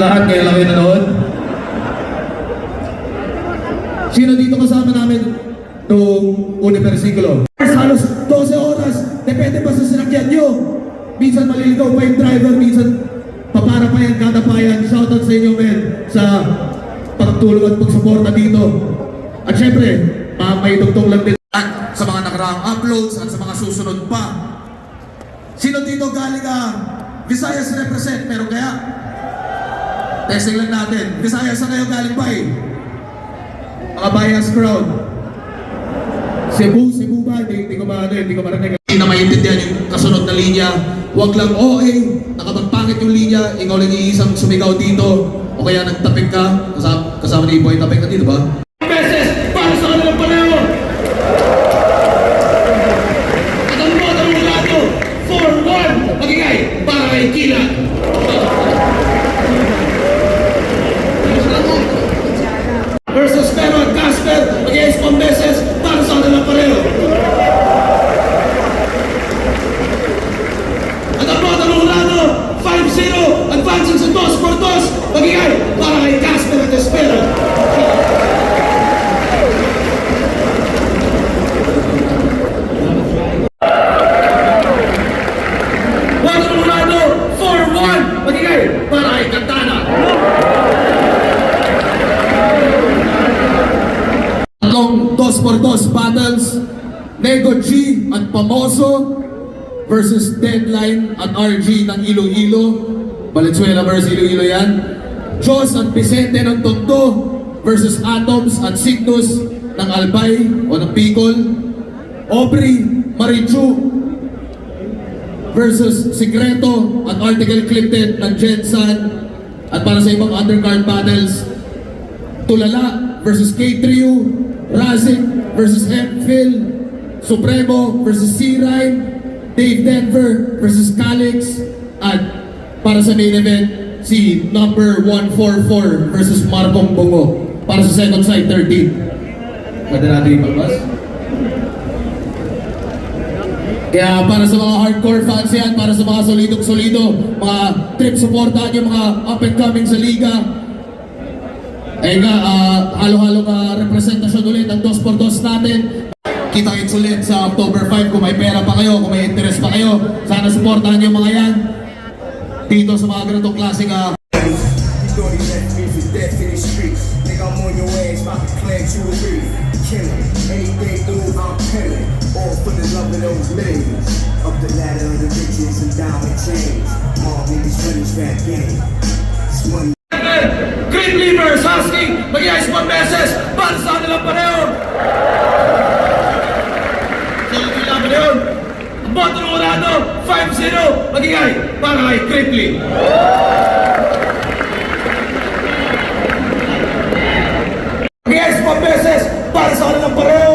Lahat kayo lang yung nanood. Sino dito kasama namin noong unang versikulo? Halos 12 oras, depende pa sa sinakyan nyo. Minsan maliligaw pa yung driver, minsan papara pa yan, kada pa yan. Shoutout sa inyo men sa pagtulong at pagsuporta dito. At syempre, may dugtong lang din sa mga nakaraang uploads at sa mga susunod pa. Sino dito galing Visayas represent? Meron kaya? Testing lang natin. Visayas, saan kayo galing ba eh? Mga bias crowd. Cebu ba? Hindi ko marinig. Hindi na maintindihan yung kasunod na linya. Huwag lang, nakapagpangit yung linya, ikaw lang iisang sumigaw dito. O kaya nagtapik ka, kasama ni Boy, tapik ka dito ba? Beses, para sa kanilang pareho! At ang mga talulato, 4-1, magigay, para kay Kila. Versus Pero at Casper, against Pambeses, para sa kanilang pareho. At ang mga talulato, 5-0, advancing sa 2-4-2, magigay, para kay Casper at Espera. For those battles, Nego G at Pamoso versus Deadline at RG ng Iloilo. Valenzuela versus Iloilo yan. Jos at Vicente ng Tondo versus Atoms at Cygnus ng Albay o ng Bicol. Aubrey Marichu versus Secreto at Article Clipted ng Jensan. At para sa ibang undercard battles, Tulala versus K-Trio, Razik versus Hemphill, Supremo versus C-Rhyme, Dave Denver versus Calix, at para sa main event, si number 144 versus Marcong Bongo para sa second side 13. Pwede natin ipalabas? Kaya para sa mga hardcore fans yan, para sa mga solidong-solido, mga trip supportahan yung mga up and coming sa liga. Eh nga, halo-halo representasyon ulit ang 2x2 natin. Kita-kits ulit sa October 5 kung may pera pa kayo, kung may interest pa kayo. Sana supportahan yung mga yan dito sa mga ganitong klaseng Up the ladder of the riches and diamond chains. All niggas run this rap game. Cripply versus Husky, mag-iayos 1 beses para sa kanilang pareho. Sulit yung laban na yun. Ang boto ng Urado, 5-0, mag-iay para kay Cripply. Mag-iayos 1 beses para sa kanilang pareho.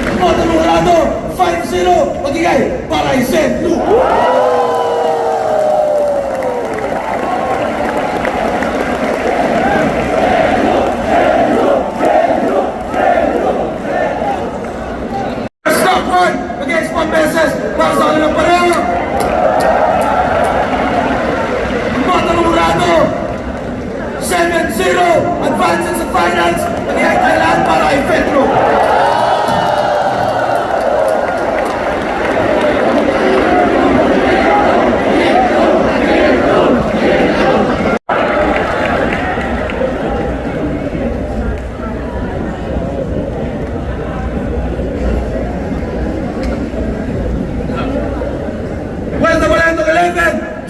Ang boto ng Urado, 5-0, mag-iay para kay St. Luke. Against 1 beses para sa kanilang pareho. Ang boto ng Urado, 7-0, advances sa finals. Mag-iay tayo lahat para kay Petro.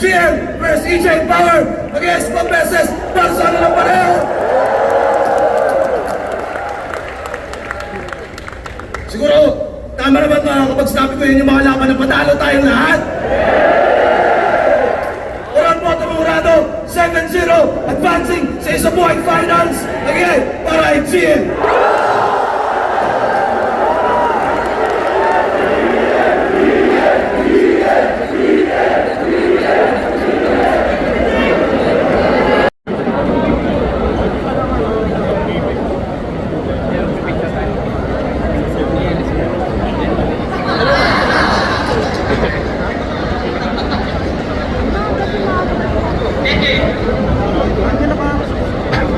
GM versus EJ Power against 1 beses para sa kanilang pareho. Siguro, tama naman kapag sinabi ko yun yung mga laban na patalo tayong lahat. Pero ang boto ng Urado, 7-0, advancing sa Isabuhay Finals. Again, para kay GM.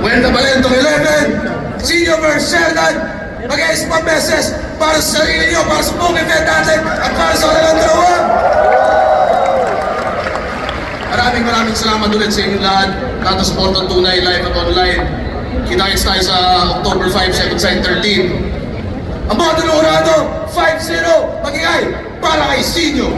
Welcome Valentong 11, Senior versus Sheldon, mag-iayos 1 beses para sa sarili nyo, para sa buong event natin, at para sa kanilang dalawa. Maraming salamat ulit sa inyong lahat, lahat ng support ng Tunay, live at online. Kita-kits tayo sa October 5, 2nd side 13. Ang boto ng Urado, 5-0, mag-iay para kay Senior.